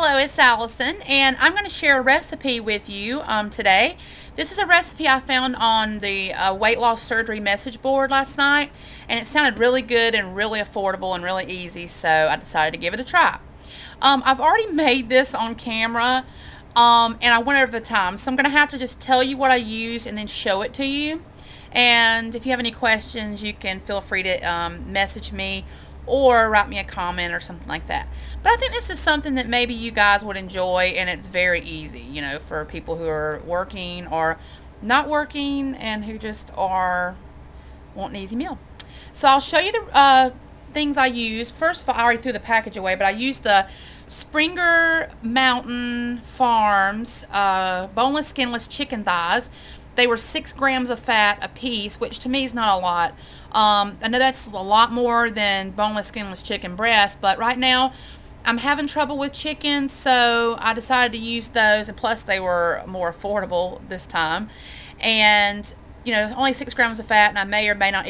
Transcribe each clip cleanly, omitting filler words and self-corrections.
Hello, it's Allison, and I'm going to share a recipe with you today. This is a recipe I found on the weight loss surgery message board last night, and it sounded really good and really affordable and really easy, so I decided to give it a try. I've already made this on camera, and I went over the time, so I'm going to have to just tell you what I use and then show it to you. And if you have any questions, you can feel free to message me or write me a comment or something like that. But I think this is something that maybe you guys would enjoy, and it's very easy, you know, for people who are working or not working and who just are wanting an easy meal. So I'll show you the things I use. First of all, I already threw the package away, but I used the Springer Mountain Farms boneless, skinless chicken thighs. They were 6 grams of fat a piece, which to me is not a lot. I know that's a lot more than boneless, skinless chicken breast, but right now I'm having trouble with chicken, so I decided to use those, and plus they were more affordable this time. And, you know, only 6 grams of fat, and I may or may not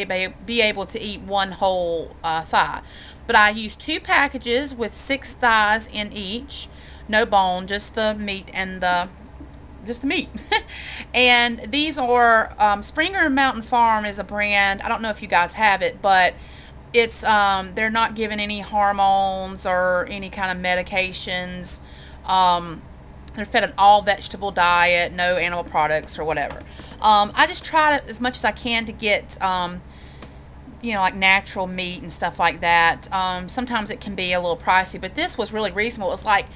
be able to eat one whole thigh. But I used 2 packages with 6 thighs in each. No bone, just the meat and the meat. And these are Springer Mountain Farm is a brand. I don't know if you guys have it, but it's they're not given any hormones or any kind of medications. They're fed an all vegetable diet, no animal products or whatever. I just try to, as much as I can, to get you know, like natural meat and stuff like that. Sometimes it can be a little pricey, but this was really reasonable. It was like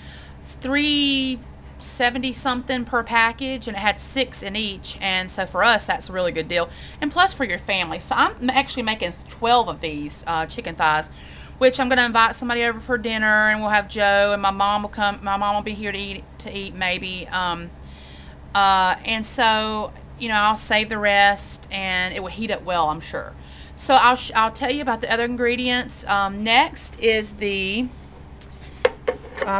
$3.70 something per package, and it had 6 in each, and so for us that's a really good deal, and plus for your family. So I'm actually making 12 of these chicken thighs, which I'm going to invite somebody over for dinner, and we'll have Joe, and my mom will come. My mom will be here to eat maybe, and so, you know, I'll save the rest, and it will heat up well, I'm sure. So I'll tell you about the other ingredients. Next is I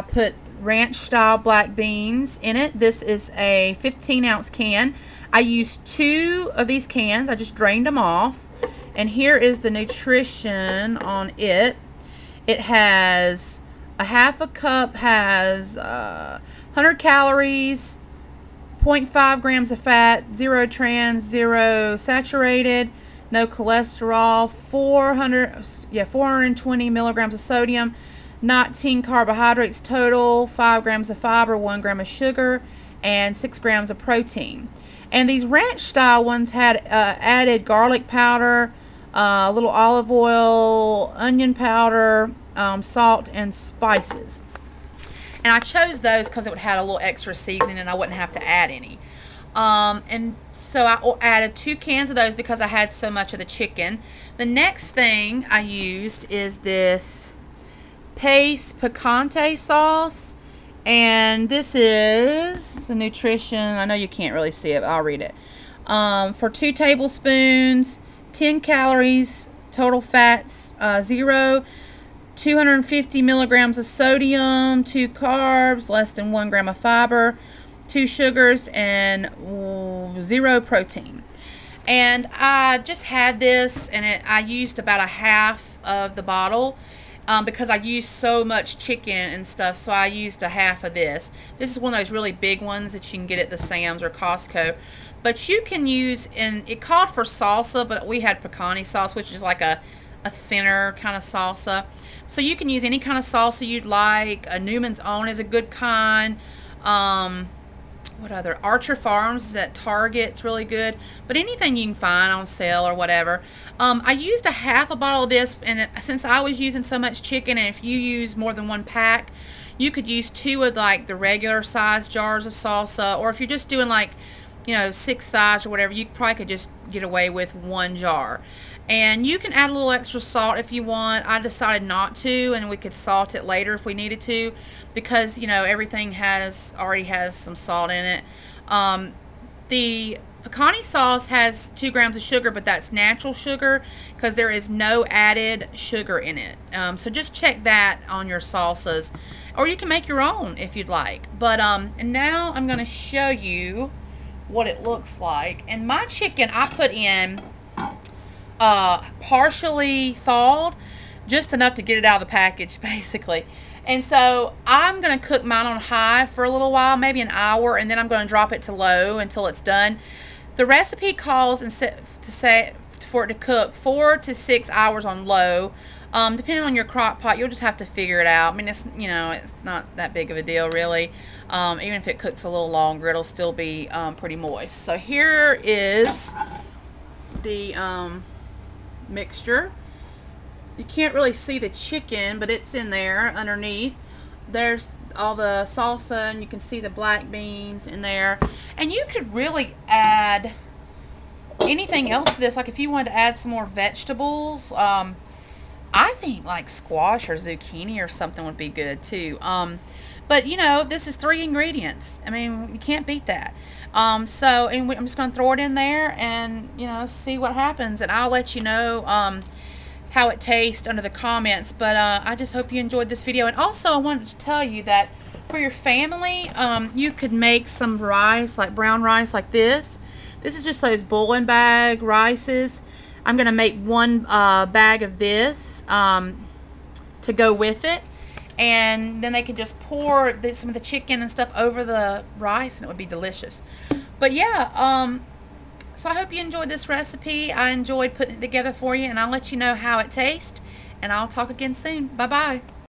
put ranch style black beans in it. This is a 15-ounce can. I used 2 of these cans. I just drained them off, and here is the nutrition on it. It has a half a cup, has 100 calories, 0.5 grams of fat, 0 trans, 0 saturated, no cholesterol, 420 milligrams of sodium, 19 carbohydrates total, 5 grams of fiber, 1 gram of sugar, and 6 grams of protein. And these ranch style ones had added garlic powder, a little olive oil, onion powder, salt, and spices. And I chose those because it would have a little extra seasoning and I wouldn't have to add any. And so I added 2 cans of those because I had so much of the chicken. The next thing I used is this Pace Picante sauce, and this is the nutrition. I know you can't really see it, but I'll read it. For 2 tablespoons, 10 calories, total fats 0, 250 milligrams of sodium, 2 carbs, less than 1 gram of fiber, 2 sugars, and 0 protein. And I just had this, and I used about a half of the bottle. Because I used so much chicken and stuff, so I used a half of this. This is one of those really big ones that you can get at the Sam's or Costco. But you can use, and it called for salsa, but we had picante sauce, which is like a thinner kind of salsa. So you can use any kind of salsa you'd like. Newman's Own is a good kind. What other? Archer Farms is at Target. It's really good. But anything you can find on sale or whatever. I used a half a bottle of this, and since I was using so much chicken, and if you use more than 1 pack, you could use 2 of like the regular size jars of salsa, or if you're just doing like, you know, 6 thighs or whatever, you probably could just get away with 1 jar. And you can add a little extra salt if you want. I decided not to, and we could salt it later if we needed to, because, you know, everything already has some salt in it. The picante sauce has 2 grams of sugar, but that's natural sugar because there is no added sugar in it. So just check that on your salsas, or you can make your own if you'd like. But and now I'm going to show you what it looks like. And my chicken I put in partially thawed, just enough to get it out of the package basically. And so I'm going to cook mine on high for a little while, maybe an hour, and then I'm going to drop it to low until it's done. The recipe calls for it to cook 4 to 6 hours on low. Depending on your crock pot, you'll just have to figure it out. I mean, it's, you know, it's not that big of a deal, really. Even if it cooks a little longer, it'll still be pretty moist. So here is the mixture. You can't really see the chicken, but it's in there underneath. There's all the salsa, and you can see the black beans in there. And you could really add anything else to this. Like if you wanted to add some more vegetables, I think like squash or zucchini or something would be good too. But you know, this is 3 ingredients. I mean, you can't beat that. I'm just going to throw it in there and, you know, see what happens. And I'll let you know how it tastes under the comments. But I just hope you enjoyed this video. And also I wanted to tell you that for your family, you could make some rice, like brown rice like this. This is just those bouillon bag rices. I'm going to make 1 bag of this to go with it. And then they can just pour some of the chicken and stuff over the rice, and it would be delicious. But yeah, so I hope you enjoyed this recipe. I enjoyed putting it together for you, and I'll let you know how it tastes. And I'll talk again soon. Bye-bye.